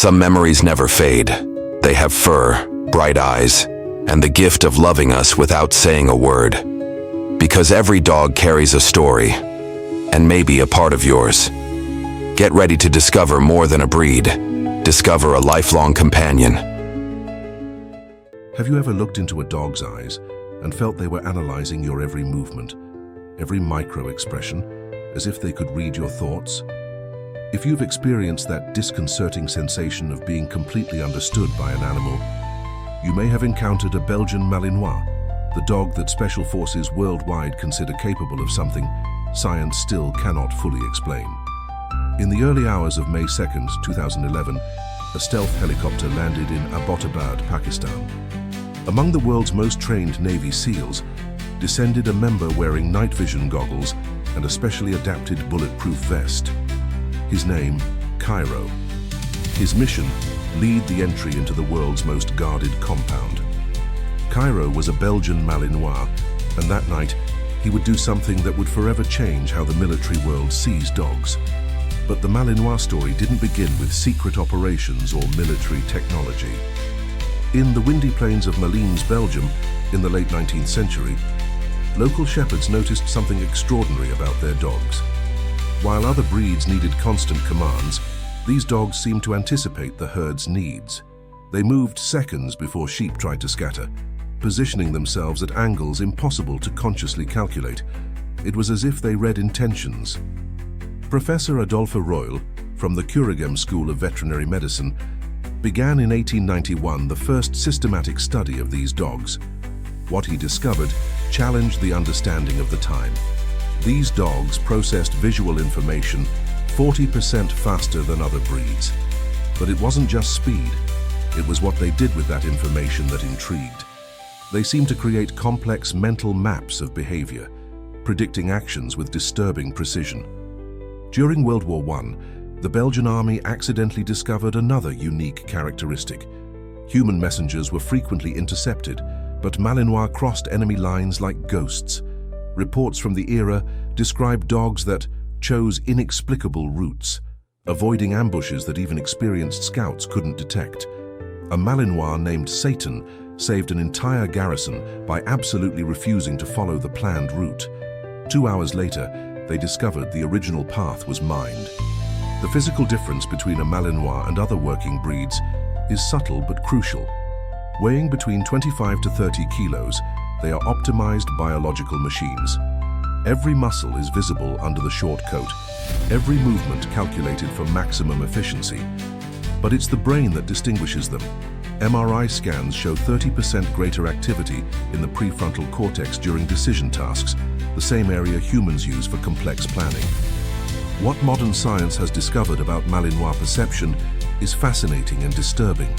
Some memories never fade. They have fur, bright eyes, and the gift of loving us without saying a word. Because every dog carries a story, and maybe a part of yours. Get ready to discover more than a breed. Discover a lifelong companion. Have you ever looked into a dog's eyes and felt they were analyzing your every movement, every micro-expression, as if they could read your thoughts? If you've experienced that disconcerting sensation of being completely understood by an animal, you may have encountered a Belgian Malinois, the dog that special forces worldwide consider capable of something science still cannot fully explain. In the early hours of May 2nd, 2011, a stealth helicopter landed in Abbottabad, Pakistan. Among the world's most trained Navy SEALs descended a member wearing night vision goggles and a specially adapted bulletproof vest. His name, Cairo. His mission, lead the entry into the world's most guarded compound. Cairo was a Belgian Malinois, and that night he would do something that would forever change how the military world sees dogs. But the Malinois story didn't begin with secret operations or military technology. In the windy plains of Malines, Belgium, in the late 19th century, local shepherds noticed something extraordinary about their dogs. While other breeds needed constant commands, these dogs seemed to anticipate the herd's needs. They moved seconds before sheep tried to scatter, positioning themselves at angles impossible to consciously calculate. It was as if they read intentions. Professor Adolphe Royle, from the Kuregem School of Veterinary Medicine, began in 1891 the first systematic study of these dogs. What he discovered challenged the understanding of the time. These dogs processed visual information 40% faster than other breeds. But it wasn't just speed, it was what they did with that information that intrigued. They seemed to create complex mental maps of behavior, predicting actions with disturbing precision. During World War I, the Belgian army accidentally discovered another unique characteristic. Human messengers were frequently intercepted, but Malinois crossed enemy lines like ghosts. Reports from the era describe dogs that chose inexplicable routes, avoiding ambushes that even experienced scouts couldn't detect. A Malinois named Satan saved an entire garrison by absolutely refusing to follow the planned route. 2 hours later, they discovered the original path was mined. The physical difference between a Malinois and other working breeds is subtle but crucial. Weighing between 25 to 30 kilos, they are optimized biological machines. Every muscle is visible under the short coat, every movement calculated for maximum efficiency. But it's the brain that distinguishes them. MRI scans show 30% greater activity in the prefrontal cortex during decision tasks, the same area humans use for complex planning. What modern science has discovered about Malinois perception is fascinating and disturbing.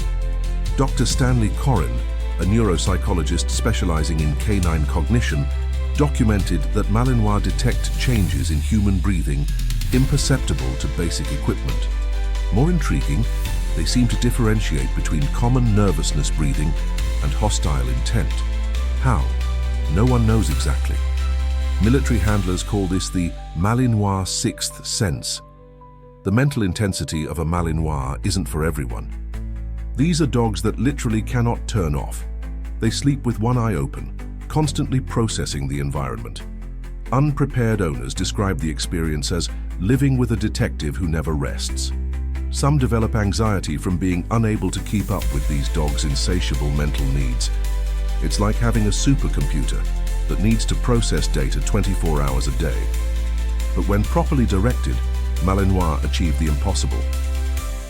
Dr. Stanley Coren, a neuropsychologist specializing in canine cognition, documented that Malinois detect changes in human breathing imperceptible to basic equipment. More intriguing, they seem to differentiate between common nervousness breathing and hostile intent. How? No one knows exactly. Military handlers call this the Malinois sixth sense. The mental intensity of a Malinois isn't for everyone. These are dogs that literally cannot turn off. They sleep with one eye open, constantly processing the environment. Unprepared owners describe the experience as living with a detective who never rests. Some develop anxiety from being unable to keep up with these dogs' insatiable mental needs. It's like having a supercomputer that needs to process data 24 hours a day. But when properly directed, Malinois achieve the impossible.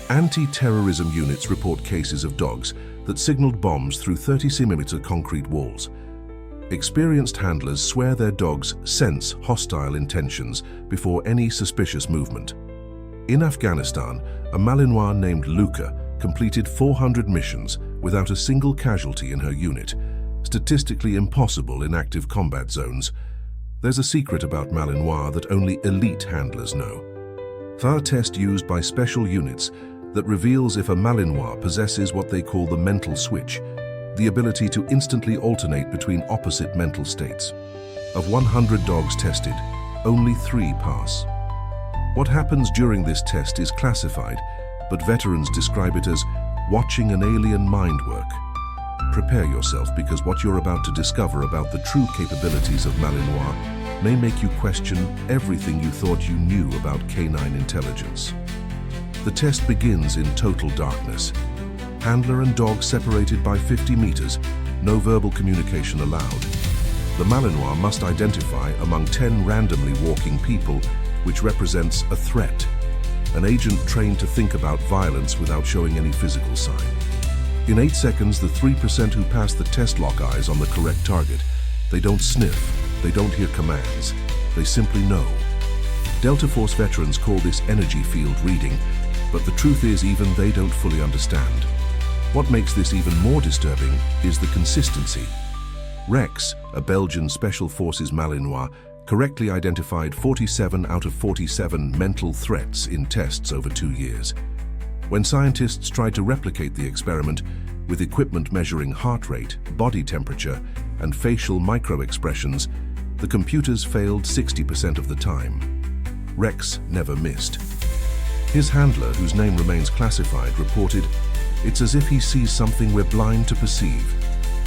Anti-terrorism units report cases of dogs that signaled bombs through 30-centimeter concrete walls. Experienced handlers swear their dogs sense hostile intentions before any suspicious movement. In Afghanistan, a Malinois named Luca completed 400 missions without a single casualty in her unit, statistically impossible in active combat zones. There's a secret about Malinois that only elite handlers know. A test used by special units that reveals if a Malinois possesses what they call the mental switch, the ability to instantly alternate between opposite mental states. Of 100 dogs tested, only 3 pass. What happens during this test is classified, but veterans describe it as watching an alien mind work. Prepare yourself, because what you're about to discover about the true capabilities of Malinois may make you question everything you thought you knew about canine intelligence. The test begins in total darkness. Handler and dog separated by 50 meters, no verbal communication allowed. The Malinois must identify among 10 randomly walking people, which represents a threat. An agent trained to think about violence without showing any physical sign. In 8 seconds, the 3% who pass the test lock eyes on the correct target. They don't sniff, they don't hear commands, they simply know. Delta Force veterans call this energy field reading, but the truth is even they don't fully understand. What makes this even more disturbing is the consistency. Rex, a Belgian Special Forces Malinois, correctly identified 47 out of 47 mental threats in tests over 2 years. When scientists tried to replicate the experiment with equipment measuring heart rate, body temperature, and facial micro-expressions, the computers failed 60% of the time. Rex never missed. His handler, whose name remains classified, reported, "It's as if he sees something we're blind to perceive."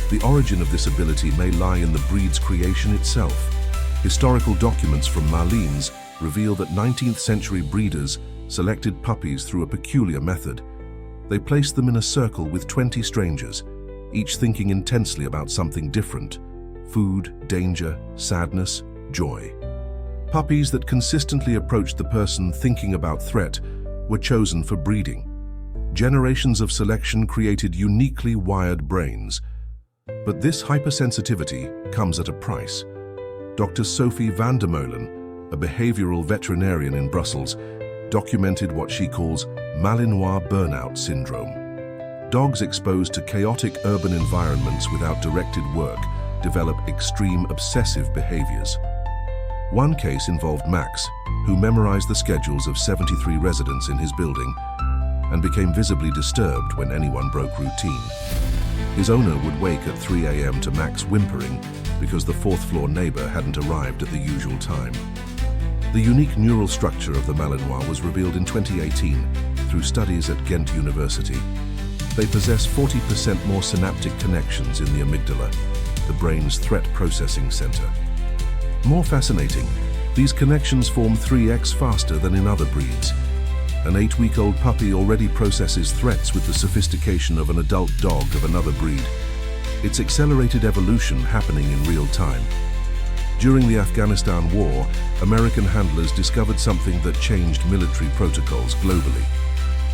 The origin of this ability may lie in the breed's creation itself. Historical documents from Malines reveal that 19th century breeders selected puppies through a peculiar method. They placed them in a circle with 20 strangers, each thinking intensely about something different: food, danger, sadness, joy. Puppies that consistently approached the person thinking about threat were chosen for breeding. Generations of selection created uniquely wired brains. But this hypersensitivity comes at a price. Dr. Sophie van der Molen, a behavioral veterinarian in Brussels, documented what she calls Malinois burnout syndrome. Dogs exposed to chaotic urban environments without directed work develop extreme obsessive behaviors. One case involved Max, who memorized the schedules of 73 residents in his building and became visibly disturbed when anyone broke routine. His owner would wake at 3 a.m. to Max whimpering because the fourth-floor neighbor hadn't arrived at the usual time. The unique neural structure of the Malinois was revealed in 2018 through studies at Ghent University. They possess 40% more synaptic connections in the amygdala, the brain's threat processing center. More fascinating, these connections form 3x faster than in other breeds. An 8-week-old puppy already processes threats with the sophistication of an adult dog of another breed. It's accelerated evolution happening in real time. During the Afghanistan War, American handlers discovered something that changed military protocols globally.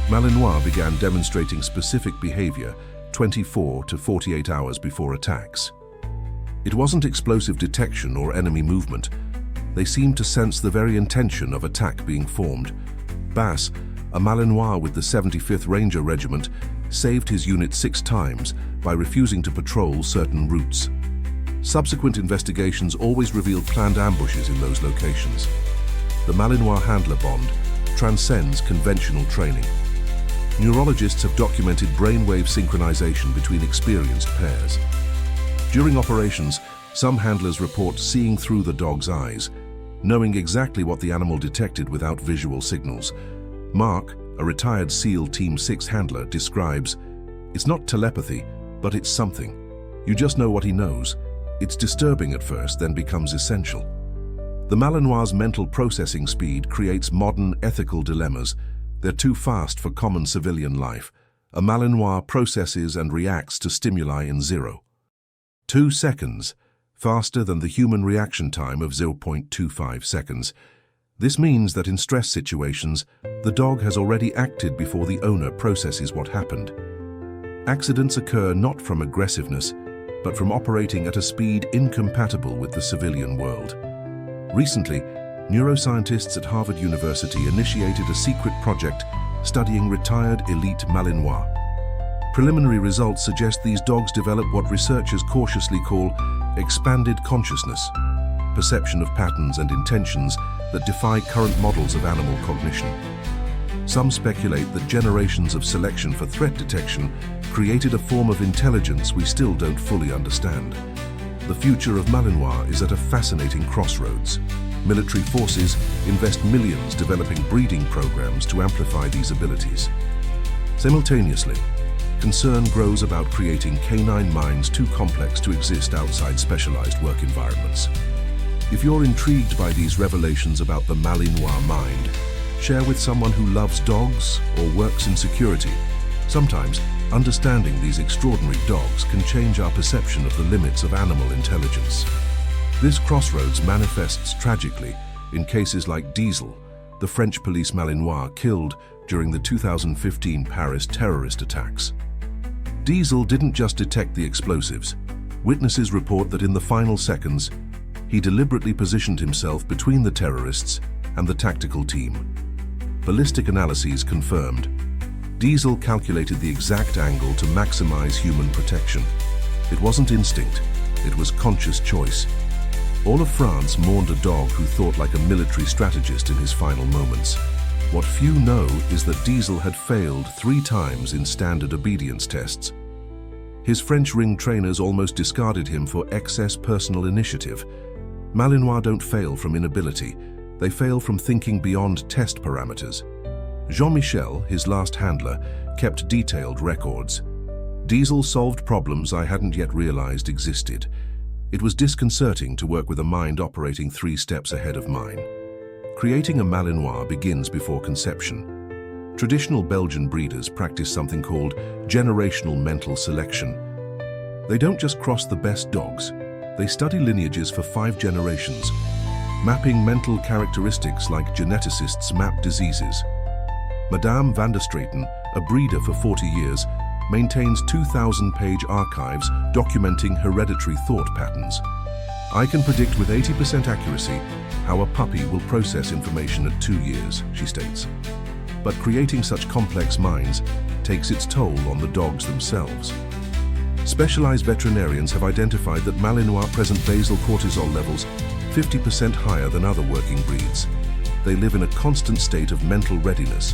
Malinois began demonstrating specific behavior 24 to 48 hours before attacks. It wasn't explosive detection or enemy movement. They seemed to sense the very intention of attack being formed. Bass, a Malinois with the 75th Ranger Regiment, saved his unit 6 times by refusing to patrol certain routes. Subsequent investigations always revealed planned ambushes in those locations. The Malinois handler bond transcends conventional training. Neurologists have documented brainwave synchronization between experienced pairs. During operations, some handlers report seeing through the dog's eyes, knowing exactly what the animal detected without visual signals. Mark, a retired SEAL Team 6 handler, describes, "It's not telepathy, but it's something. You just know what he knows. It's disturbing at first, then becomes essential." The Malinois' mental processing speed creates modern ethical dilemmas. They're too fast for common civilian life. A Malinois processes and reacts to stimuli in 0.2 seconds, faster than the human reaction time of 0.25 seconds. This means that in stress situations, the dog has already acted before the owner processes what happened. Accidents occur not from aggressiveness, but from operating at a speed incompatible with the civilian world. Recently, neuroscientists at Harvard University initiated a secret project studying retired elite Malinois. Preliminary results suggest these dogs develop what researchers cautiously call expanded consciousness, perception of patterns and intentions that defy current models of animal cognition. Some speculate that generations of selection for threat detection created a form of intelligence we still don't fully understand. The future of Malinois is at a fascinating crossroads. Military forces invest millions developing breeding programs to amplify these abilities. Simultaneously, concern grows about creating canine minds too complex to exist outside specialized work environments. If you're intrigued by these revelations about the Malinois mind, share with someone who loves dogs or works in security. Sometimes, understanding these extraordinary dogs can change our perception of the limits of animal intelligence. This crossroads manifests tragically in cases like Diesel, the French police Malinois killed during the 2015 Paris terrorist attacks. Diesel didn't just detect the explosives. Witnesses report that in the final seconds, he deliberately positioned himself between the terrorists and the tactical team. Ballistic analyses confirmed. Diesel calculated the exact angle to maximize human protection. It wasn't instinct, it was conscious choice. All of France mourned a dog who thought like a military strategist in his final moments. What few know is that Diesel had failed 3 times in standard obedience tests. His French ring trainers almost discarded him for excess personal initiative. Malinois don't fail from inability, they fail from thinking beyond test parameters. Jean-Michel, his last handler, kept detailed records. Diesel solved problems I hadn't yet realized existed. It was disconcerting to work with a mind operating 3 steps ahead of mine. Creating a Malinois begins before conception. Traditional Belgian breeders practice something called generational mental selection. They don't just cross the best dogs, they study lineages for 5 generations, mapping mental characteristics like geneticists map diseases. Madame van der Straeten, a breeder for 40 years, maintains 2,000-page archives documenting hereditary thought patterns. I can predict with 80% accuracy how a puppy will process information at 2 years, she states. But creating such complex minds takes its toll on the dogs themselves. Specialized veterinarians have identified that Malinois present basal cortisol levels 50% higher than other working breeds. They live in a constant state of mental readiness.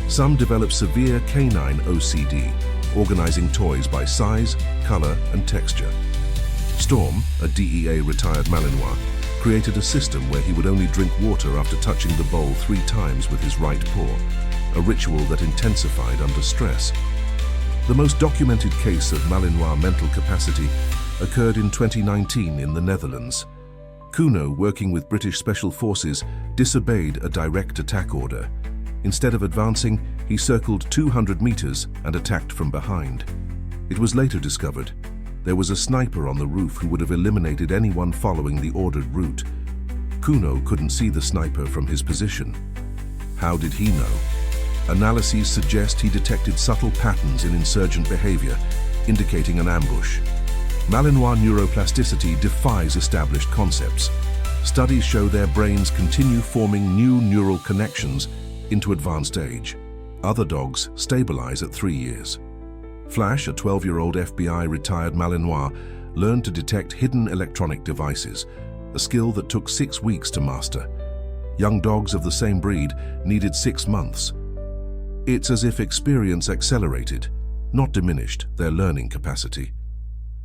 Some develop severe canine OCD, organizing toys by size, color, and texture. Storm, a DEA retired Malinois, created a system where he would only drink water after touching the bowl 3 times with his right paw, a ritual that intensified under stress. The most documented case of Malinois mental capacity occurred in 2019 in the Netherlands. Kuno, working with British Special Forces, disobeyed a direct attack order. Instead of advancing, he circled 200 meters and attacked from behind. It was later discovered there was a sniper on the roof who would have eliminated anyone following the ordered route. Kuno couldn't see the sniper from his position. How did he know? Analyses suggest he detected subtle patterns in insurgent behavior, indicating an ambush. Malinois neuroplasticity defies established concepts. Studies show their brains continue forming new neural connections into advanced age. Other dogs stabilize at 3 years. Flash, a 12-year-old FBI retired Malinois, learned to detect hidden electronic devices, a skill that took 6 weeks to master. Young dogs of the same breed needed 6 months. It's as if experience accelerated, not diminished, their learning capacity.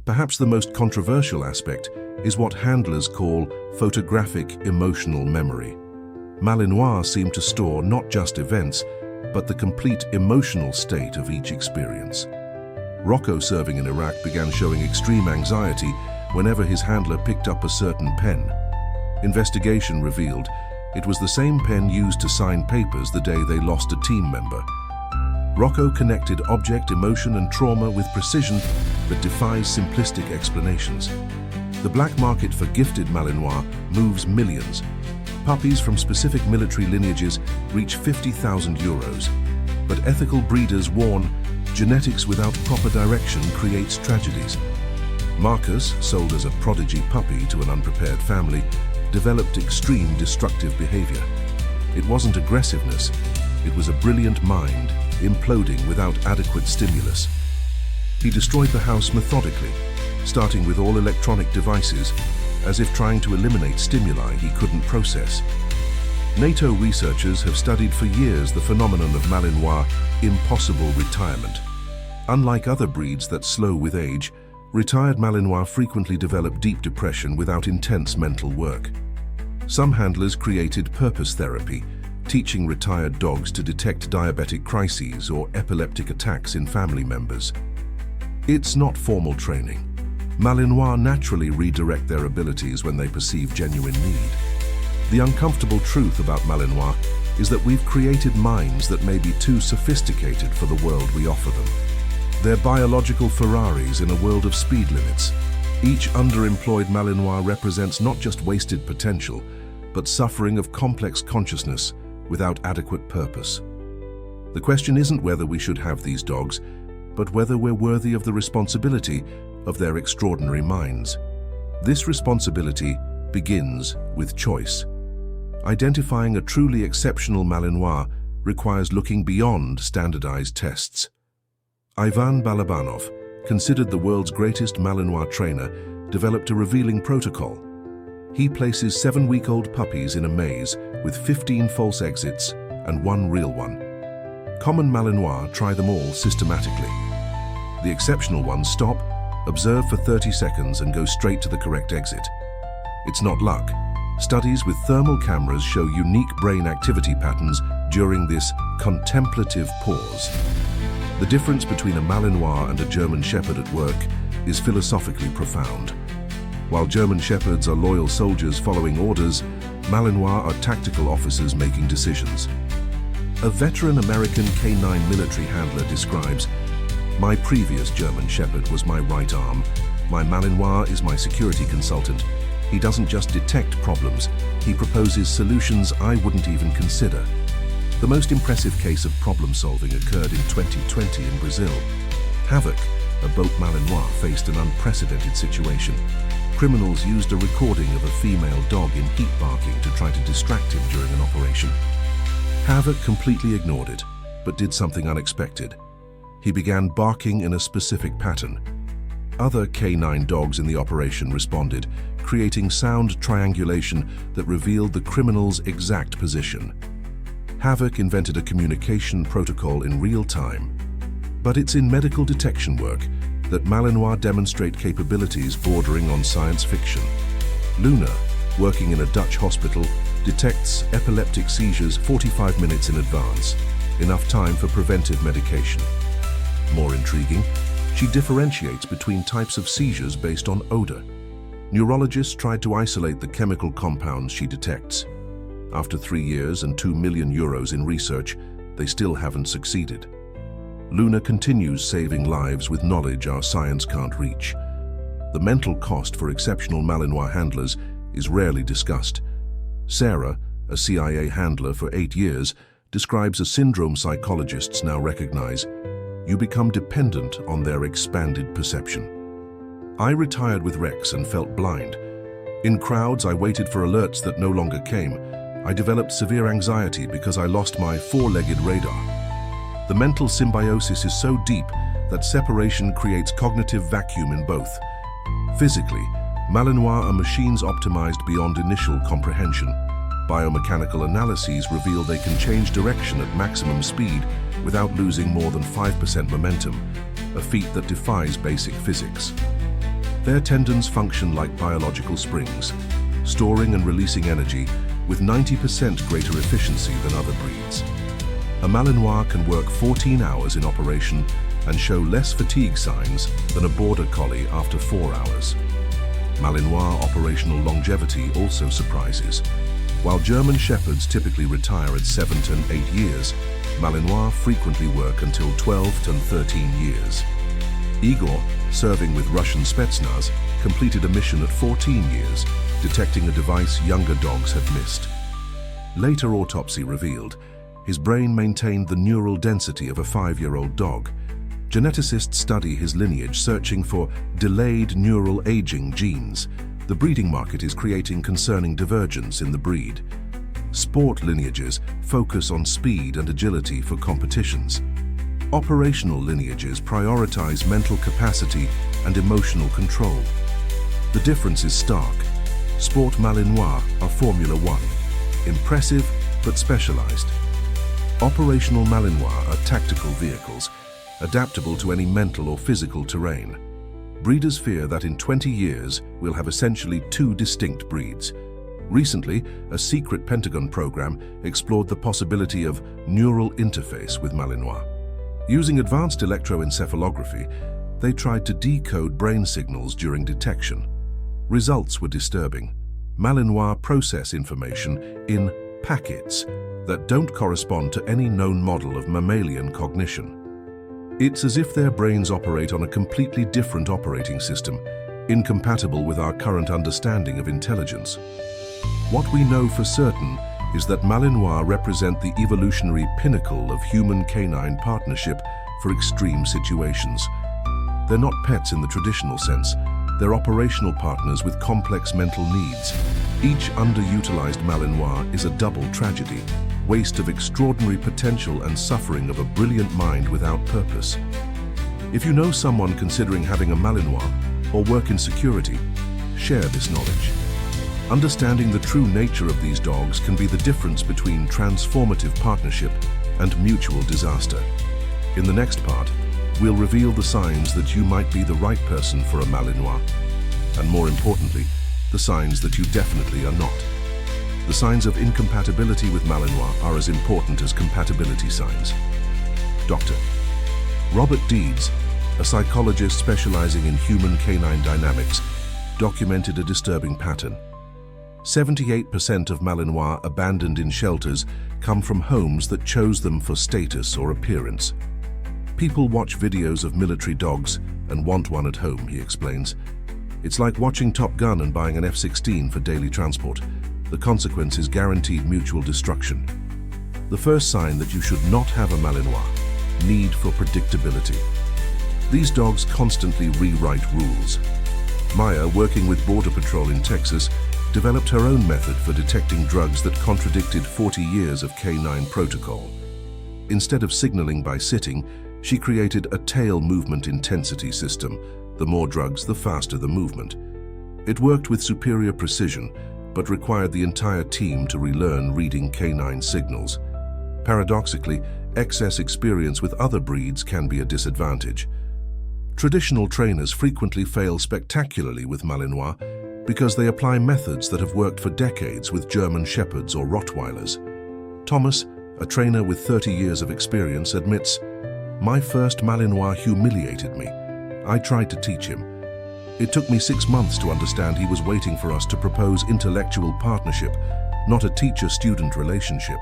Perhaps the most controversial aspect is what handlers call photographic emotional memory. Malinois seem to store not just events, but the complete emotional state of each experience. Rocco, serving in Iraq, began showing extreme anxiety whenever his handler picked up a certain pen. Investigation revealed it was the same pen used to sign papers the day they lost a team member. Rocco connected object, emotion, and trauma with precision that defies simplistic explanations. The black market for gifted Malinois moves millions. Puppies from specific military lineages reach €50,000. But ethical breeders warn genetics without proper direction creates tragedies. Marcus, sold as a prodigy puppy to an unprepared family, developed extreme destructive behavior. It wasn't aggressiveness, it was a brilliant mind imploding without adequate stimulus. He destroyed the house methodically, starting with all electronic devices, as if trying to eliminate stimuli he couldn't process. NATO researchers have studied for years the phenomenon of Malinois impossible retirement. Unlike other breeds that slow with age, retired Malinois frequently develop deep depression without intense mental work. Some handlers created purpose therapy, teaching retired dogs to detect diabetic crises or epileptic attacks in family members. It's not formal training. Malinois naturally redirect their abilities when they perceive genuine need. The uncomfortable truth about Malinois is that we've created minds that may be too sophisticated for the world we offer them. They're biological Ferraris in a world of speed limits. Each underemployed Malinois represents not just wasted potential, but suffering of complex consciousness without adequate purpose. The question isn't whether we should have these dogs, but whether we're worthy of the responsibility of their extraordinary minds. This responsibility begins with choice. Identifying a truly exceptional Malinois requires looking beyond standardized tests. Ivan Balabanov, considered the world's greatest Malinois trainer, developed a revealing protocol. He places 7-week-old puppies in a maze with 15 false exits and 1 real one. Common Malinois try them all systematically. The exceptional ones stop, observe for 30 seconds and go straight to the correct exit. It's not luck. Studies with thermal cameras show unique brain activity patterns during this contemplative pause. The difference between a Malinois and a German Shepherd at work is philosophically profound. While German Shepherds are loyal soldiers following orders, Malinois are tactical officers making decisions. A veteran American Canine military handler describes, "My previous German Shepherd was my right arm. My Malinois is my security consultant. He doesn't just detect problems, he proposes solutions I wouldn't even consider." The most impressive case of problem solving occurred in 2020 in Brazil. Havoc, a boat Malinois, faced an unprecedented situation. Criminals used a recording of a female dog in heat barking to try to distract him during an operation. Havoc completely ignored it, but did something unexpected. He began barking in a specific pattern. Other canine dogs in the operation responded, creating sound triangulation that revealed the criminal's exact position. Havoc invented a communication protocol in real time. But it's in medical detection work that Malinois demonstrate capabilities bordering on science fiction. Luna, working in a Dutch hospital, detects epileptic seizures 45 minutes in advance, enough time for preventive medication. More intriguing, she differentiates between types of seizures based on odor. Neurologists tried to isolate the chemical compounds she detects. After 3 years and €2 million in research, they still haven't succeeded. Luna continues saving lives with knowledge our science can't reach. The mental cost for exceptional Malinois handlers is rarely discussed. Sarah, a CIA handler for 8 years, describes a syndrome psychologists now recognize. You become dependent on their expanded perception. I retired with Rex and felt blind. In crowds, I waited for alerts that no longer came. I developed severe anxiety because I lost my 4-legged radar. The mental symbiosis is so deep that separation creates cognitive vacuum in both. Physically, Malinois are machines optimized beyond initial comprehension. Biomechanical analyses reveal they can change direction at maximum speed without losing more than 5% momentum, a feat that defies basic physics. Their tendons function like biological springs, storing and releasing energy with 90% greater efficiency than other breeds. A Malinois can work 14 hours in operation and show less fatigue signs than a border collie after 4 hours. Malinois operational longevity also surprises. While German Shepherds typically retire at 7 to 8 years, Malinois frequently work until 12 to 13 years. Igor, serving with Russian Spetsnaz, completed a mission at 14 years, detecting a device younger dogs had missed. Later autopsy revealed his brain maintained the neural density of a 5-year-old dog. Geneticists study his lineage, searching for delayed neural aging genes. The breeding market is creating concerning divergence in the breed. Sport lineages focus on speed and agility for competitions. Operational lineages prioritize mental capacity and emotional control. The difference is stark. Sport Malinois are Formula One, impressive but specialized. Operational Malinois are tactical vehicles, adaptable to any mental or physical terrain. Breeders fear that in 20 years we'll have essentially 2 distinct breeds. Recently, a secret Pentagon program explored the possibility of neural interface with Malinois. Using advanced electroencephalography, they tried to decode brain signals during detection. Results were disturbing. Malinois process information in packets that don't correspond to any known model of mammalian cognition. It's as if their brains operate on a completely different operating system, incompatible with our current understanding of intelligence. What we know for certain is that Malinois represent the evolutionary pinnacle of human-canine partnership for extreme situations. They're not pets in the traditional sense. They're operational partners with complex mental needs. Each underutilized Malinois is a double tragedy, waste of extraordinary potential and suffering of a brilliant mind without purpose. If you know someone considering having a Malinois or work in security, share this knowledge. Understanding the true nature of these dogs can be the difference between transformative partnership and mutual disaster. In the next part, we'll reveal the signs that you might be the right person for a Malinois, and more importantly, the signs that you definitely are not. The signs of incompatibility with Malinois are as important as compatibility signs. Dr. Robert Deeds, a psychologist specializing in human-canine dynamics, documented a disturbing pattern. 78% of Malinois abandoned in shelters come from homes that chose them for status or appearance. People watch videos of military dogs and want one at home, he explains. It's like watching Top Gun and buying an F-16 for daily transport. The consequence is guaranteed mutual destruction. The first sign that you should not have a Malinois: need for predictability. These dogs constantly rewrite rules. Maya, working with Border Patrol in Texas, developed her own method for detecting drugs that contradicted 40 years of canine protocol. Instead of signaling by sitting, she created a tail movement intensity system. The more drugs, the faster the movement. It worked with superior precision, but required the entire team to relearn reading canine signals. Paradoxically, excess experience with other breeds can be a disadvantage. Traditional trainers frequently fail spectacularly with Malinois because they apply methods that have worked for decades with German Shepherds or Rottweilers. Thomas, a trainer with 30 years of experience, admits, "My first Malinois humiliated me. I tried to teach him. It took me 6 months to understand he was waiting for us to propose intellectual partnership, not a teacher-student relationship.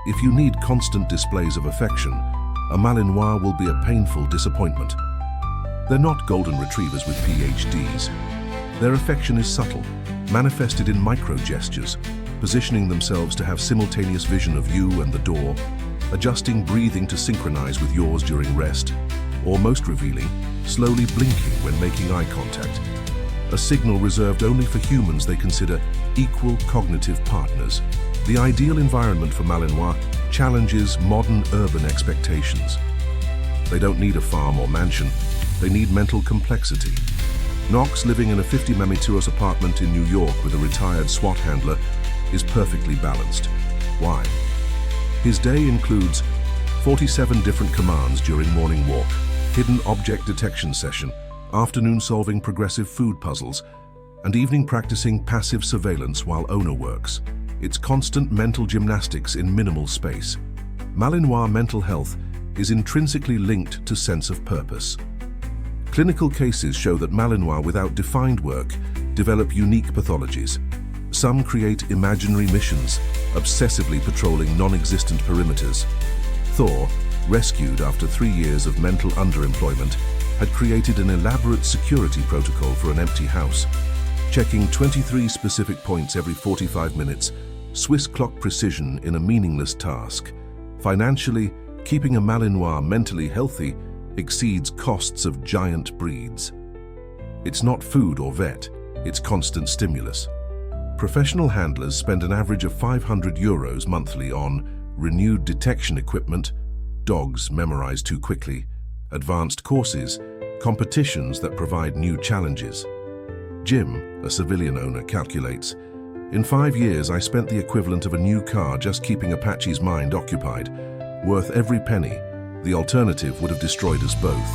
If you need constant displays of affection, a Malinois will be a painful disappointment." They're not golden retrievers with PhDs. Their affection is subtle, manifested in micro-gestures, positioning themselves to have simultaneous vision of you and the door, adjusting breathing to synchronize with yours during rest, or most revealing, slowly blinking when making eye contact. A signal reserved only for humans they consider equal cognitive partners. The ideal environment for Malinois challenges modern urban expectations. They don't need a farm or mansion, they need mental complexity. Knox, living in a 50 Mamituros apartment in New York with a retired SWAT handler, is perfectly balanced. Why? His day includes 47 different commands during morning walk, hidden object detection session, afternoon solving progressive food puzzles, and evening practicing passive surveillance while owner works. It's constant mental gymnastics in minimal space. Malinois mental health is intrinsically linked to sense of purpose. Clinical cases show that Malinois without defined work develop unique pathologies. Some create imaginary missions, obsessively patrolling non-existent perimeters. Thor, rescued after 3 years of mental underemployment, had created an elaborate security protocol for an empty house, checking 23 specific points every 45 minutes, Swiss clock precision in a meaningless task. Financially, keeping a Malinois mentally healthy exceeds costs of giant breeds. It's not food or vet, it's constant stimulus. Professional handlers spend an average of €500 monthly on renewed detection equipment, dogs memorized too quickly, advanced courses, competitions that provide new challenges. Jim, a civilian owner, calculates, "In 5 years I spent the equivalent of a new car just keeping Apache's mind occupied, worth every penny. The alternative would have destroyed us both."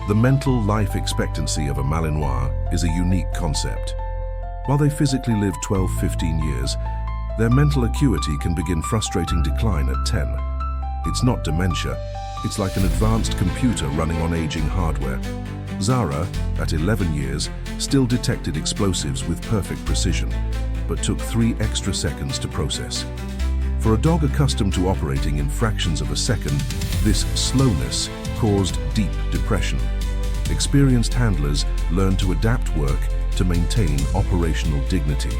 The mental life expectancy of a Malinois is a unique concept. While they physically live 12-15 years, their mental acuity can begin frustrating decline at 10. It's not dementia, it's like an advanced computer running on aging hardware. Zara, at 11 years, still detected explosives with perfect precision, but took 3 extra seconds to process. For a dog accustomed to operating in fractions of a second, this slowness caused deep depression. Experienced handlers learn to adapt work to maintain operational dignity.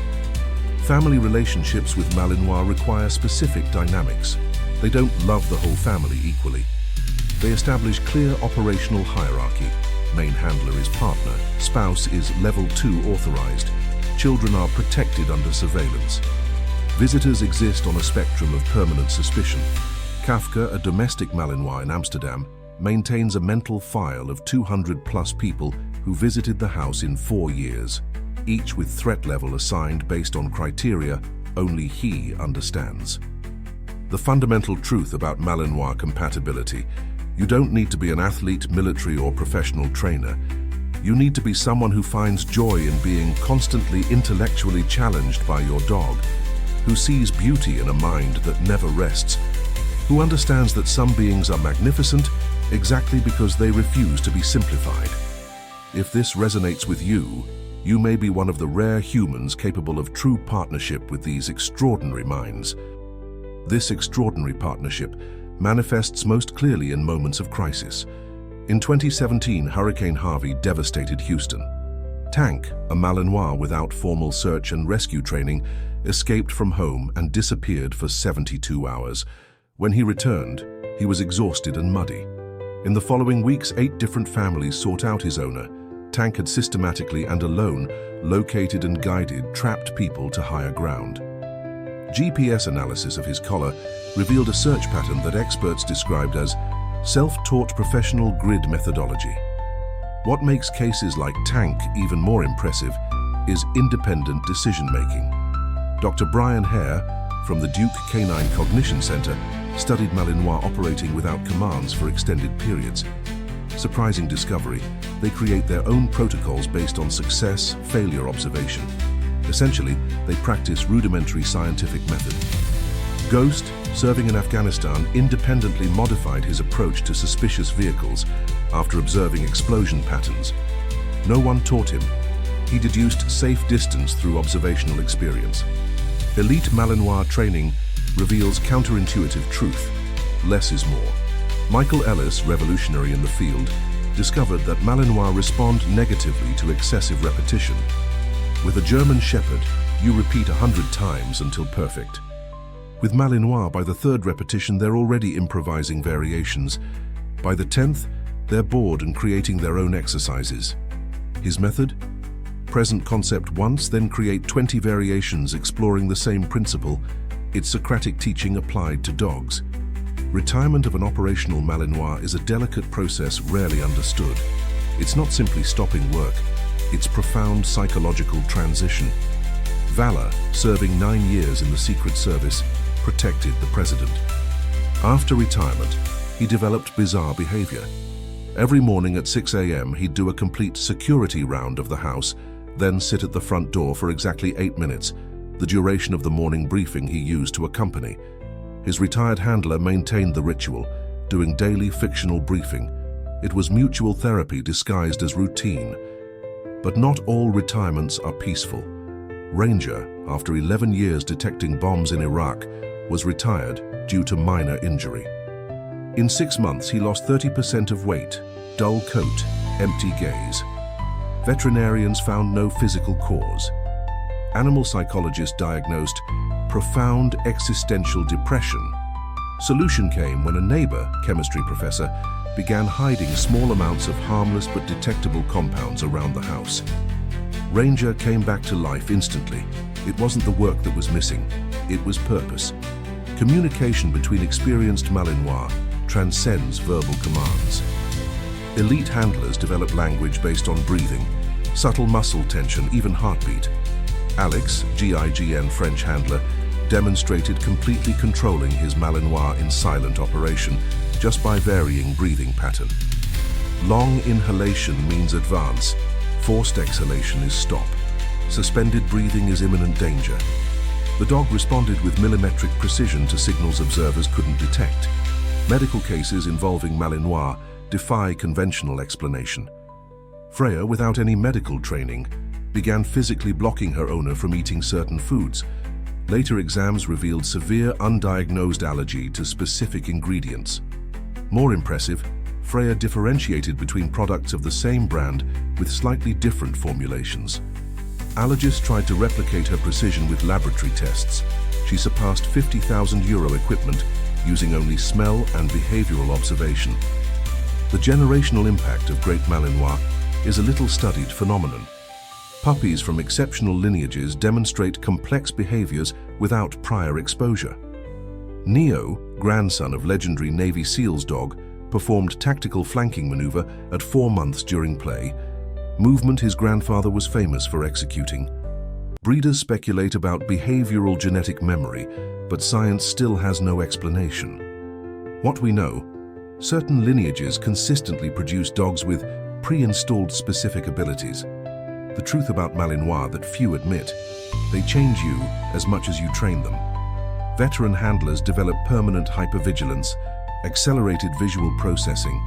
Family relationships with Malinois require specific dynamics. They don't love the whole family equally. They establish clear operational hierarchy. Main handler is partner, spouse is level 2 authorized, children are protected under surveillance. Visitors exist on a spectrum of permanent suspicion. Kafka, a domestic Malinois in Amsterdam, maintains a mental file of 200+ people who visited the house in 4 years, each with threat level assigned based on criteria only he understands. The fundamental truth about Malinois compatibility: you don't need to be an athlete, military, or professional trainer. You need to be someone who finds joy in being constantly intellectually challenged by your dog, who sees beauty in a mind that never rests, who understands that some beings are magnificent exactly because they refuse to be simplified. If this resonates with you, you may be one of the rare humans capable of true partnership with these extraordinary minds. This extraordinary partnership manifests most clearly in moments of crisis. In 2017, Hurricane Harvey devastated Houston. Tank, a Malinois without formal search and rescue training, escaped from home and disappeared for 72 hours. When he returned, he was exhausted and muddy. In the following weeks, 8 different families sought out his owner. Tank had systematically and alone located and guided trapped people to higher ground. GPS analysis of his collar revealed a search pattern that experts described as self-taught professional grid methodology. What makes cases like Tank even more impressive is independent decision-making. Dr. Brian Hare, from the Duke Canine Cognition Center, studied Malinois operating without commands for extended periods. Surprising discovery, they create their own protocols based on success-failure observation. Essentially, they practice rudimentary scientific method. Ghost, serving in Afghanistan, independently modified his approach to suspicious vehicles after observing explosion patterns. No one taught him. He deduced safe distance through observational experience. Elite Malinois training reveals counterintuitive truth: less is more. Michael Ellis, revolutionary in the field, discovered that Malinois respond negatively to excessive repetition. With a German Shepherd, you repeat 100 times until perfect. With Malinois, by the 3rd repetition, they're already improvising variations. By the 10th, they're bored and creating their own exercises. His method? Present concept once, then create 20 variations exploring the same principle. It's Socratic teaching applied to dogs. Retirement of an operational Malinois is a delicate process rarely understood. It's not simply stopping work, it's profound psychological transition. Valor, serving 9 years in the Secret Service, protected the president. After retirement, he developed bizarre behavior. Every morning at 6 a.m., he'd do a complete security round of the house, then sit at the front door for exactly 8 minutes, the duration of the morning briefing he used to accompany. His retired handler maintained the ritual, doing daily fictional briefing. It was mutual therapy disguised as routine. But not all retirements are peaceful. Ranger, after 11 years detecting bombs in Iraq, was retired due to minor injury. In 6 months, he lost 30% of weight, dull coat, empty gaze. Veterinarians found no physical cause. Animal psychologists diagnosed profound existential depression. Solution came when a neighbor, chemistry professor, began hiding small amounts of harmless but detectable compounds around the house. Ranger came back to life instantly. It wasn't the work that was missing, it was purpose. Communication between experienced Malinois transcends verbal commands. Elite handlers develop language based on breathing, subtle muscle tension, even heartbeat. Alex, GIGN French handler, demonstrated completely controlling his Malinois in silent operation just by varying breathing pattern. Long inhalation means advance, forced exhalation is stop. Suspended breathing is imminent danger. The dog responded with millimetric precision to signals observers couldn't detect. Medical cases involving Malinois defy conventional explanation. Freya, without any medical training, began physically blocking her owner from eating certain foods. Later exams revealed severe undiagnosed allergy to specific ingredients. More impressive, Freya differentiated between products of the same brand with slightly different formulations. Allergists tried to replicate her precision with laboratory tests. She surpassed €50,000 equipment using only smell and behavioral observation. The generational impact of Great Malinois is a little-studied phenomenon. Puppies from exceptional lineages demonstrate complex behaviors without prior exposure. Neo, grandson of legendary Navy SEALs dog, performed tactical flanking maneuver at 4 months during play, movement his grandfather was famous for executing. Breeders speculate about behavioral genetic memory, but science still has no explanation. What we know, certain lineages consistently produce dogs with pre-installed specific abilities. The truth about Malinois that few admit, they change you as much as you train them. Veteran handlers develop permanent hypervigilance, accelerated visual processing,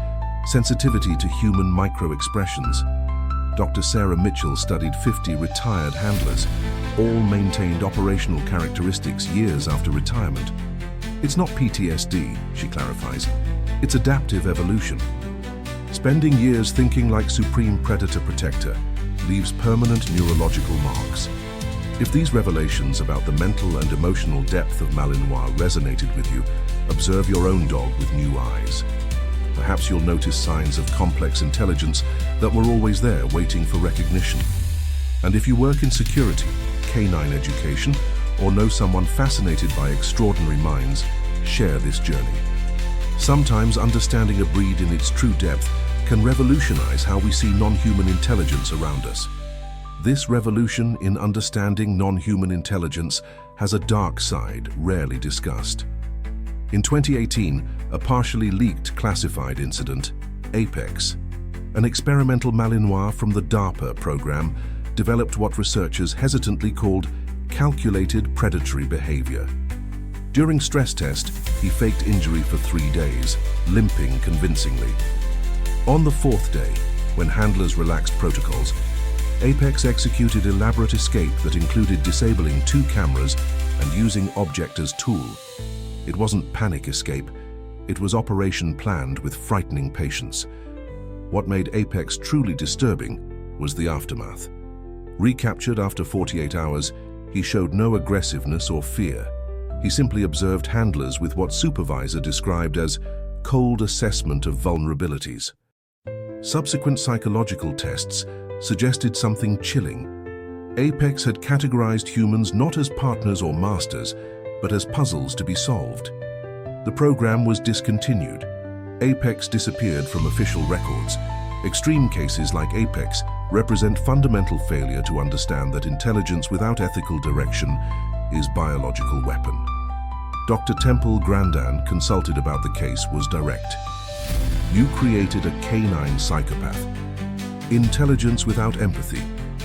sensitivity to human micro-expressions. Dr. Sarah Mitchell studied 50 retired handlers, all maintained operational characteristics years after retirement. It's not PTSD, she clarifies, it's adaptive evolution. Spending years thinking like supreme predator protector leaves permanent neurological marks. If these revelations about the mental and emotional depth of Malinois resonated with you, observe your own dog with new eyes. Perhaps you'll notice signs of complex intelligence that were always there waiting for recognition. And if you work in security, canine education, or know someone fascinated by extraordinary minds, share this journey. Sometimes understanding a breed in its true depth can revolutionize how we see non-human intelligence around us. This revolution in understanding non-human intelligence has a dark side rarely discussed. In 2018, a partially leaked classified incident, Apex, an experimental Malinois from the DARPA program, developed what researchers hesitantly called calculated predatory behavior. During stress test, he faked injury for 3 days, limping convincingly. On the 4th day, when handlers relaxed protocols, Apex executed elaborate escape that included disabling 2 cameras and using object as tool. It wasn't panic escape, it was operation planned with frightening patience. What made Apex truly disturbing was the aftermath. Recaptured after 48 hours, he showed no aggressiveness or fear. He simply observed handlers with what supervisor described as cold assessment of vulnerabilities. Subsequent psychological tests suggested something chilling. Apex had categorized humans not as partners or masters, but as puzzles to be solved. The program was discontinued. Apex disappeared from official records. Extreme cases like Apex represent fundamental failure to understand that intelligence without ethical direction is biological weapon. Dr. Temple Grandin, consulted about the case, was direct. You created a canine psychopath. Intelligence without empathy,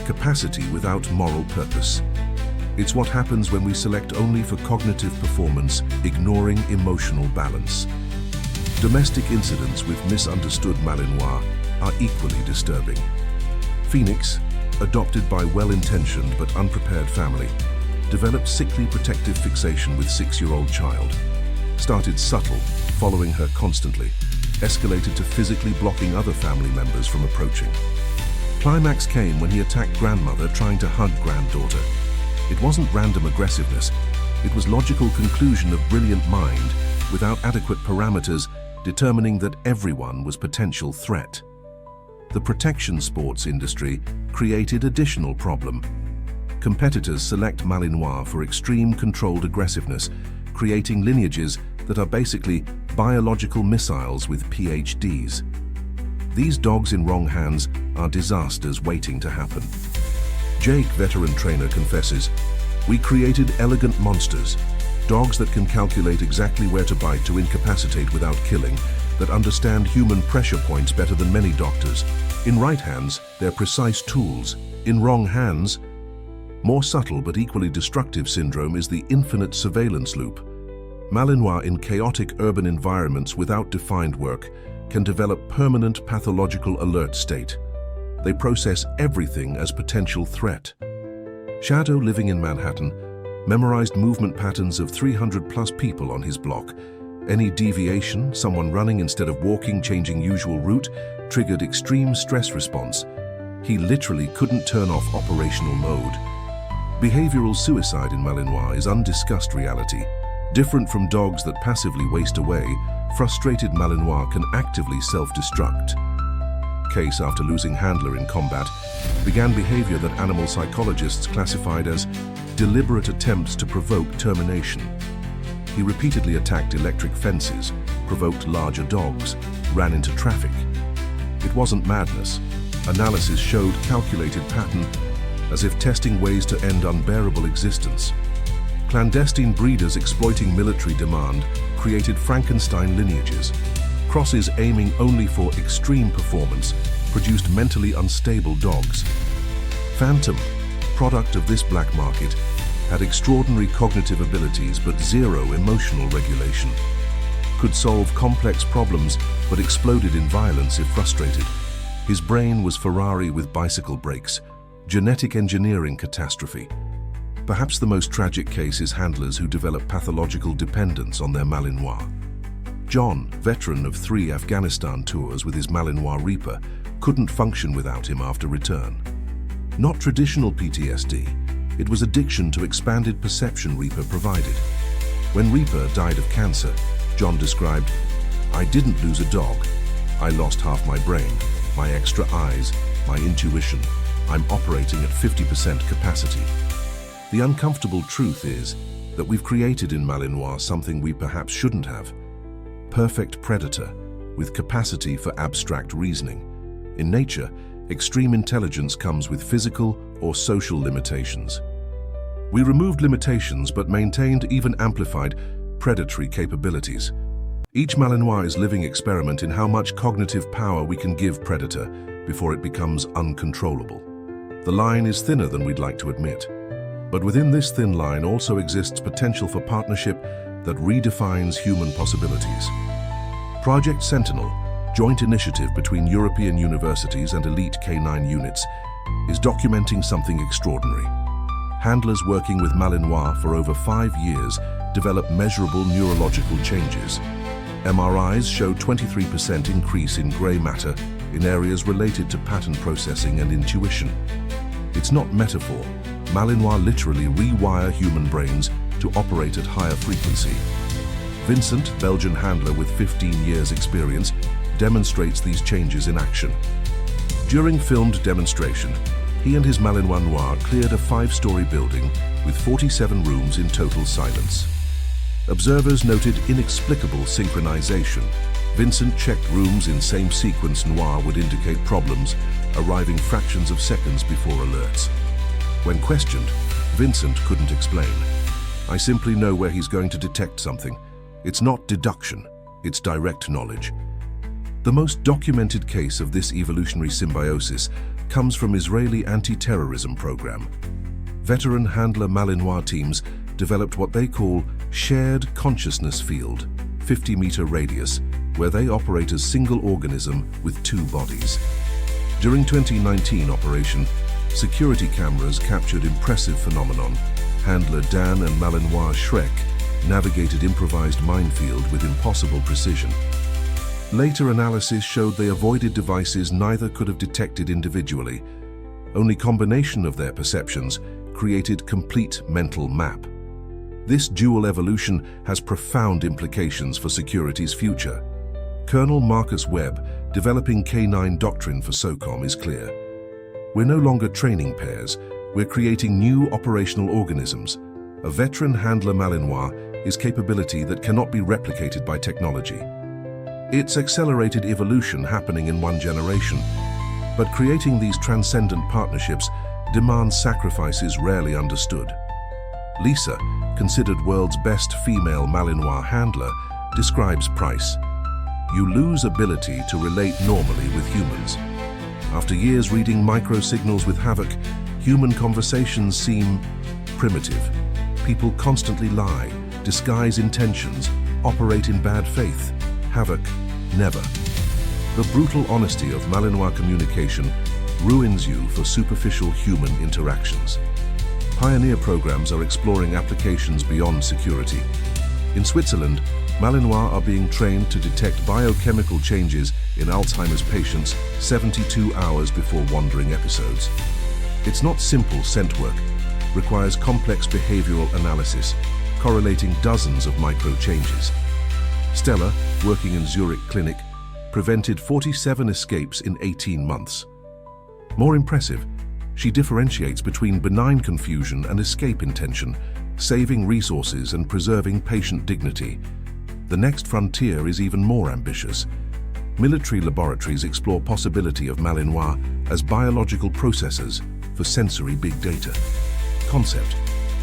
capacity without moral purpose. It's what happens when we select only for cognitive performance, ignoring emotional balance. Domestic incidents with misunderstood Malinois are equally disturbing. Phoenix, adopted by well-intentioned but unprepared family, developed sickly protective fixation with 6-year-old child. Started subtle, following her constantly, escalated to physically blocking other family members from approaching. Climax came when he attacked grandmother trying to hug granddaughter. It wasn't random aggressiveness, it was logical conclusion of brilliant mind without adequate parameters determining that everyone was potential threat. The protection sports industry created additional problem. Competitors select Malinois for extreme controlled aggressiveness, creating lineages that are basically biological missiles with PhDs. These dogs in wrong hands are disasters waiting to happen. Jake, veteran trainer, confesses, "We created elegant monsters, dogs that can calculate exactly where to bite to incapacitate without killing, that understand human pressure points better than many doctors. In right hands, they're precise tools. In wrong hands, More subtle but equally destructive syndrome is the infinite surveillance loop. Malinois in chaotic urban environments without defined work can develop permanent pathological alert state. They process everything as potential threat. Shadow, living in Manhattan, memorized movement patterns of 300+ people on his block. Any deviation, someone running instead of walking, changing usual route, triggered extreme stress response. He literally couldn't turn off operational mode. Behavioral suicide in Malinois is undiscussed reality. Different from dogs that passively waste away, frustrated Malinois can actively self-destruct. Case, after losing handler in combat, began behavior that animal psychologists classified as deliberate attempts to provoke termination. He repeatedly attacked electric fences, provoked larger dogs, ran into traffic. It wasn't madness. Analysis showed calculated pattern, as if testing ways to end unbearable existence. Clandestine breeders exploiting military demand created Frankenstein lineages. Crosses aiming only for extreme performance produced mentally unstable dogs. Phantom, product of this black market, had extraordinary cognitive abilities but zero emotional regulation. Could solve complex problems but exploded in violence if frustrated. His brain was Ferrari with bicycle brakes. Genetic engineering catastrophe. Perhaps the most tragic case is handlers who develop pathological dependence on their Malinois. John, veteran of 3 Afghanistan tours with his Malinois Reaper, couldn't function without him after return. Not traditional PTSD, it was addiction to expanded perception Reaper provided. When Reaper died of cancer, John described, "I didn't lose a dog. I lost half my brain, my extra eyes, my intuition. I'm operating at 50% capacity." The uncomfortable truth is that we've created in Malinois something we perhaps shouldn't have. Perfect predator with capacity for abstract reasoning. In nature, extreme intelligence comes with physical or social limitations. We removed limitations but maintained, even amplified, predatory capabilities. Each Malinois is a living experiment in how much cognitive power we can give predator before it becomes uncontrollable. The line is thinner than we'd like to admit. But within this thin line also exists potential for partnership that redefines human possibilities. Project Sentinel, joint initiative between European universities and elite canine units, is documenting something extraordinary. Handlers working with Malinois for over 5 years develop measurable neurological changes. MRIs show 23% increase in gray matter in areas related to pattern processing and intuition. It's not metaphor. Malinois literally rewire human brains to operate at higher frequency. Vincent, Belgian handler with 15 years experience, demonstrates these changes in action. During filmed demonstration, he and his Malinois Noir cleared a 5-story building with 47 rooms in total silence. Observers noted inexplicable synchronization. Vincent checked rooms in same sequence Noir would indicate problems, arriving fractions of seconds before alerts. When questioned, Vincent couldn't explain. "I simply know where he's going to detect something. It's not deduction, it's direct knowledge." The most documented case of this evolutionary symbiosis comes from Israeli anti-terrorism program. Veteran handler Malinois teams developed what they call shared consciousness field, 50-meter radius, where they operate as single organism with 2 bodies. During 2019 operation, security cameras captured impressive phenomenon. Handler Dan and Malinois Shrek navigated improvised minefield with impossible precision. Later analysis showed they avoided devices neither could have detected individually. Only combination of their perceptions created complete mental map. This dual evolution has profound implications for security's future. Colonel Marcus Webb, developing canine doctrine for SOCOM, is clear. We're no longer training pairs, we're creating new operational organisms. A veteran handler Malinois is capability that cannot be replicated by technology. It's accelerated evolution happening in 1 generation, but creating these transcendent partnerships demands sacrifices rarely understood. Lisa, considered world's best female Malinois handler, describes price. "You lose ability to relate normally with humans. After years reading microsignals with havoc, Human conversations seem primitive. People constantly lie, disguise intentions, operate in bad faith. Havoc, never. The brutal honesty of Malinois communication ruins you for superficial human interactions. Pioneer programs are exploring applications beyond security. In Switzerland, Malinois are being trained to detect biochemical changes in Alzheimer's patients 72 hours before wandering episodes. It's not simple scent work, requires complex behavioral analysis, correlating dozens of micro changes. Stella, working in Zurich clinic, prevented 47 escapes in 18 months. More impressive, she differentiates between benign confusion and escape intention, saving resources and preserving patient dignity. The next frontier is even more ambitious. Military laboratories explore possibility of Malinois as biological processors for sensory big data. Concept: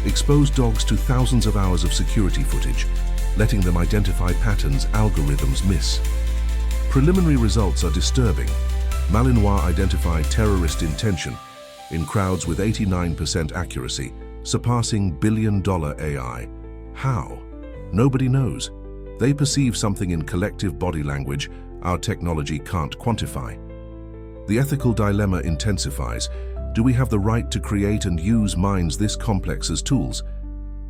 expose dogs to thousands of hours of security footage, letting them identify patterns algorithms miss. Preliminary results are disturbing. Malinois identify terrorist intention in crowds with 89% accuracy, surpassing billion-dollar AI. How? Nobody knows. They perceive something in collective body language our technology can't quantify. The ethical dilemma intensifies. Do we have the right to create and use minds this complex as tools?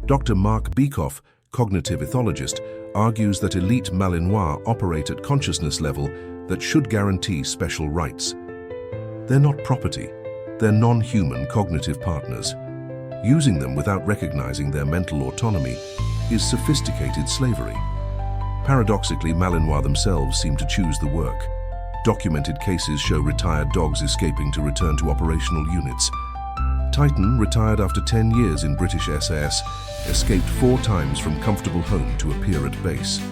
Dr. Mark Bekoff, cognitive ethologist, argues that elite Malinois operate at consciousness level that should guarantee special rights. They're not property, they're non-human cognitive partners. Using them without recognizing their mental autonomy is sophisticated slavery. Paradoxically, Malinois themselves seem to choose the work. Documented cases show retired dogs escaping to return to operational units. Titan, retired after 10 years in British SAS, escaped 4 times from comfortable home to appear at base.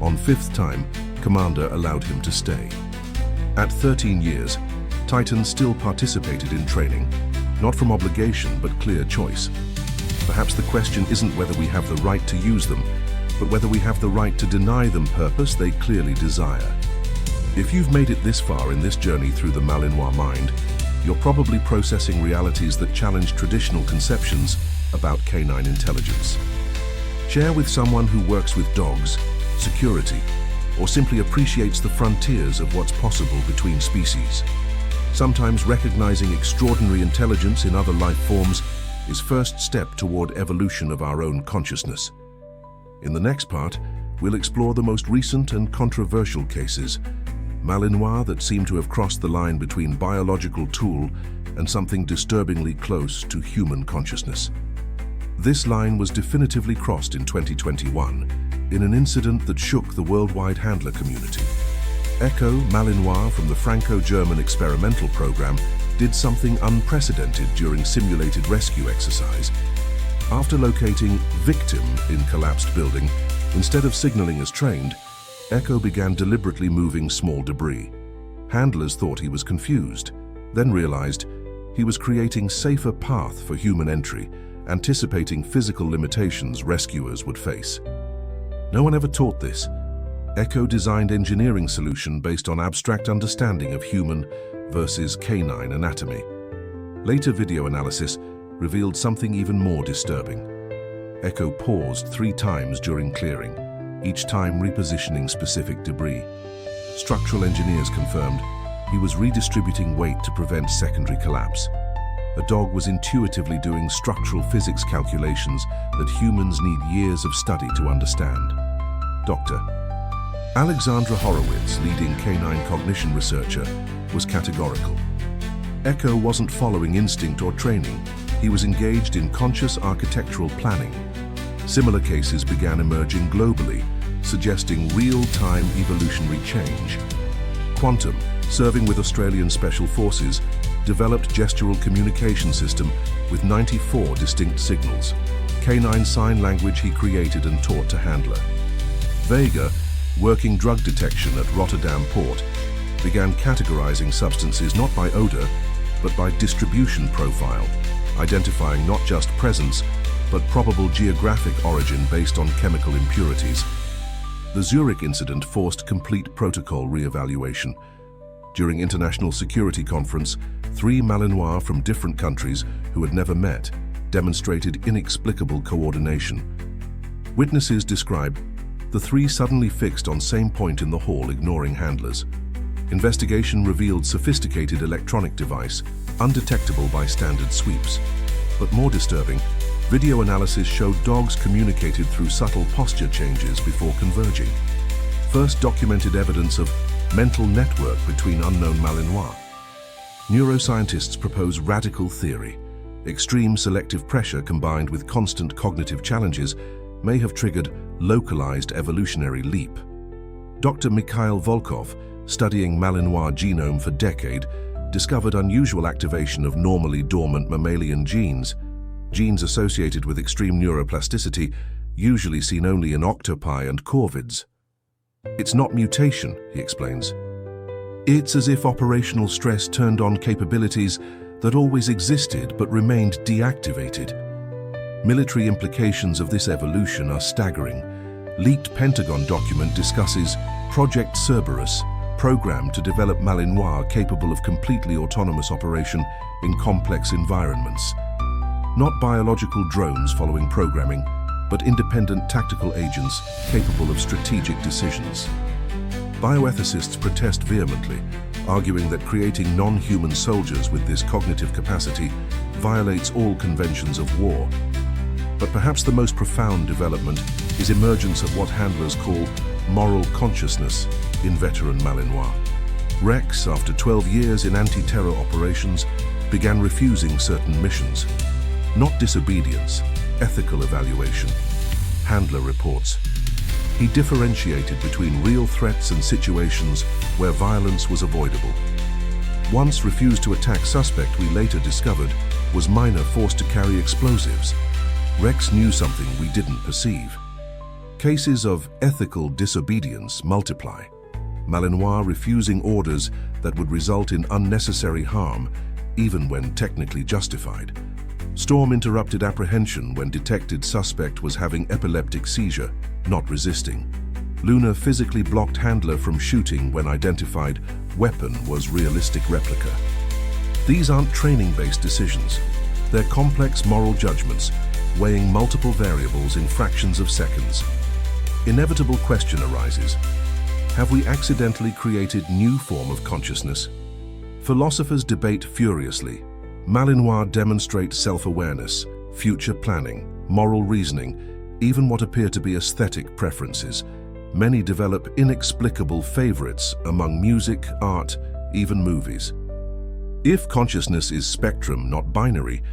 On 5th time, Commander allowed him to stay. At 13 years, Titan still participated in training, not from obligation but clear choice. Perhaps the question isn't whether we have the right to use them, but whether we have the right to deny them purpose they clearly desire. If you've made it this far in this journey through the Malinois mind, you're probably processing realities that challenge traditional conceptions about canine intelligence. Share with someone who works with dogs, security, or simply appreciates the frontiers of what's possible between species. Sometimes recognizing extraordinary intelligence in other life forms is first step toward evolution of our own consciousness. In the next part, we'll explore the most recent and controversial cases, Malinois that seem to have crossed the line between biological tool and something disturbingly close to human consciousness. This line was definitively crossed in 2021 in an incident that shook the worldwide handler community. Echo Malinois from the Franco-German experimental program did something unprecedented during simulated rescue exercise. After locating victim in collapsed building, instead of signaling as trained, Echo began deliberately moving small debris. Handlers thought he was confused, then realized he was creating safer path for human entry, anticipating physical limitations rescuers would face. No one ever taught this. Echo designed engineering solution based on abstract understanding of human versus canine anatomy. Later video analysis revealed something even more disturbing. Echo paused 3 times during clearing, each time repositioning specific debris. Structural engineers confirmed he was redistributing weight to prevent secondary collapse. A dog was intuitively doing structural physics calculations that humans need years of study to understand. Dr. Alexandra Horowitz, leading canine cognition researcher, was categorical. Echo wasn't following instinct or training. He was engaged in conscious architectural planning. Similar cases began emerging globally, suggesting real-time evolutionary change. Quantum, serving with Australian Special Forces, developed gestural communication system with 94 distinct signals. Canine sign language he created and taught to handler. Vega, working drug detection at Rotterdam Port, began categorizing substances not by odor, but by distribution profile, identifying not just presence, but probable geographic origin based on chemical impurities. The Zurich incident forced complete protocol re-evaluation. During International Security Conference, 3 Malinois from different countries who had never met demonstrated inexplicable coordination. Witnesses describe the 3 suddenly fixed on same point in the hall, ignoring handlers. Investigation revealed sophisticated electronic device, undetectable by standard sweeps. But more disturbing, video analysis showed dogs communicated through subtle posture changes before converging. First documented evidence of mental network between unknown Malinois. Neuroscientists propose radical theory. Extreme selective pressure combined with constant cognitive challenges may have triggered localized evolutionary leap. Dr. Mikhail Volkov, studying Malinois genome for decades, discovered unusual activation of normally dormant mammalian genes associated with extreme neuroplasticity, usually seen only in octopi and corvids. It's not mutation, he explains. It's as if operational stress turned on capabilities that always existed but remained deactivated. Military implications of this evolution are staggering. Leaked Pentagon document discusses Project Cerberus, programmed to develop Malinois capable of completely autonomous operation in complex environments. Not biological drones following programming, but independent tactical agents capable of strategic decisions. Bioethicists protest vehemently, arguing that creating non-human soldiers with this cognitive capacity violates all conventions of war. But perhaps the most profound development is emergence of what handlers call moral consciousness in veteran Malinois. Rex, after 12 years in anti-terror operations, began refusing certain missions. Not disobedience, ethical evaluation. Handler reports. He differentiated between real threats and situations where violence was avoidable. Once refused to attack suspect we later discovered was minor forced to carry explosives. Rex knew something we didn't perceive. Cases of ethical disobedience multiply. Malinois refusing orders that would result in unnecessary harm, even when technically justified. Storm interrupted apprehension when detected suspect was having epileptic seizure, not resisting. Luna physically blocked handler from shooting when identified weapon was realistic replica. These aren't training-based decisions. They're complex moral judgments, weighing multiple variables in fractions of seconds. Inevitable question arises. Have we accidentally created new form of consciousness? Philosophers debate furiously. Malinois demonstrate self-awareness, future planning, moral reasoning, even what appear to be aesthetic preferences. Many develop inexplicable favorites among music, art, even movies. If consciousness is spectrum, not binary,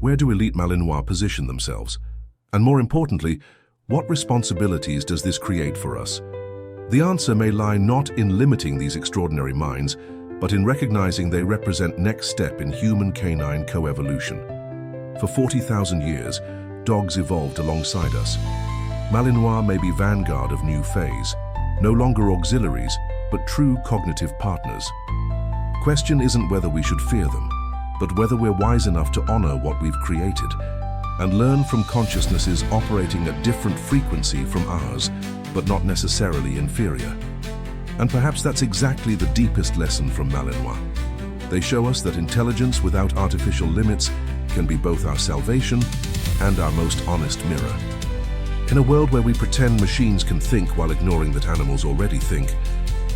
where do elite Malinois position themselves? And more importantly, what responsibilities does this create for us? The answer may lie not in limiting these extraordinary minds, but in recognizing they represent next step in human-canine coevolution. For 40,000 years, dogs evolved alongside us. Malinois may be vanguard of new phase, no longer auxiliaries, but true cognitive partners. Question isn't whether we should fear them, but whether we're wise enough to honor what we've created and learn from consciousnesses operating at different frequency from ours, but not necessarily inferior. And perhaps that's exactly the deepest lesson from Malinois. They show us that intelligence without artificial limits can be both our salvation and our most honest mirror. In a world where we pretend machines can think while ignoring that animals already think,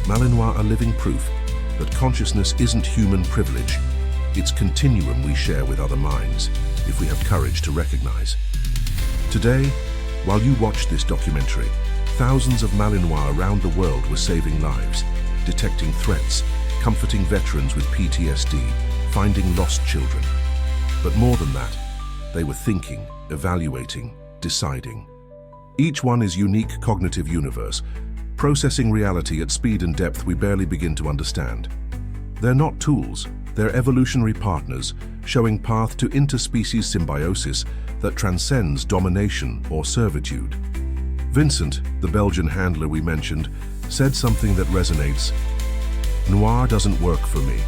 Malinois are living proof that consciousness isn't human privilege. It's continuum we share with other minds, if we have courage to recognize. Today, while you watch this documentary, thousands of Malinois around the world were saving lives, detecting threats, comforting veterans with PTSD, finding lost children. But more than that, they were thinking, evaluating, deciding. Each one is unique cognitive universe, processing reality at speed and depth we barely begin to understand. They're not tools, they're evolutionary partners, showing path to interspecies symbiosis that transcends domination or servitude. Vincent, the Belgian handler we mentioned, said something that resonates. Noir doesn't work for me.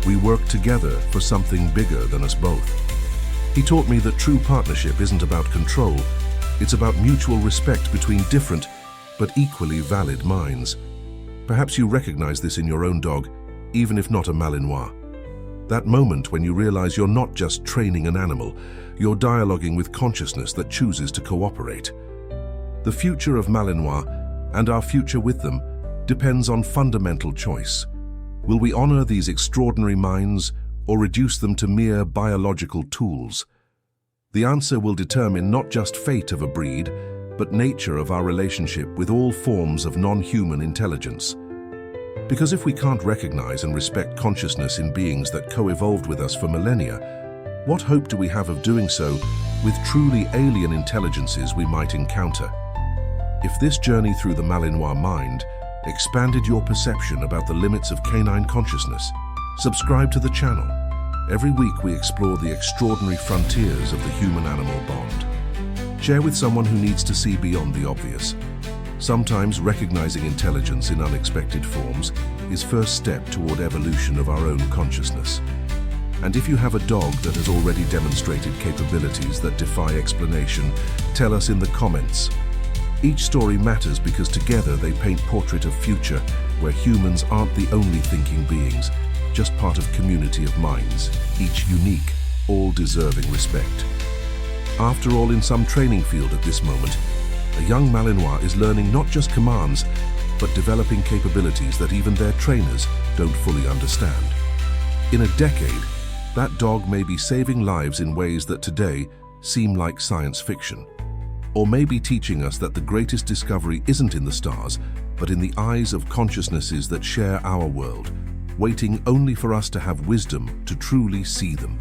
We work together for something bigger than us both. He taught me that true partnership isn't about control, it's about mutual respect between different but equally valid minds. Perhaps you recognize this in your own dog. even if not a Malinois. That moment when you realize you're not just training an animal, you're dialoguing with consciousness that chooses to cooperate. The future of Malinois, and our future with them, depends on fundamental choice. Will we honor these extraordinary minds or reduce them to mere biological tools? The answer will determine not just fate of a breed, but nature of our relationship with all forms of non-human intelligence. Because if we can't recognize and respect consciousness in beings that co-evolved with us for millennia, what hope do we have of doing so with truly alien intelligences we might encounter? If this journey through the Malinois mind expanded your perception about the limits of canine consciousness, subscribe to the channel. Every week we explore the extraordinary frontiers of the human-animal bond. Share with someone who needs to see beyond the obvious. Sometimes recognizing intelligence in unexpected forms is first step toward evolution of our own consciousness. And if you have a dog that has already demonstrated capabilities that defy explanation, tell us in the comments. Each story matters because together they paint a portrait of future where humans aren't the only thinking beings, just part of community of minds, each unique, all deserving respect. After all, in some training field at this moment, a young Malinois is learning not just commands, but developing capabilities that even their trainers don't fully understand. In a decade, that dog may be saving lives in ways that today seem like science fiction. Or maybe teaching us that the greatest discovery isn't in the stars, but in the eyes of consciousnesses that share our world, waiting only for us to have wisdom to truly see them.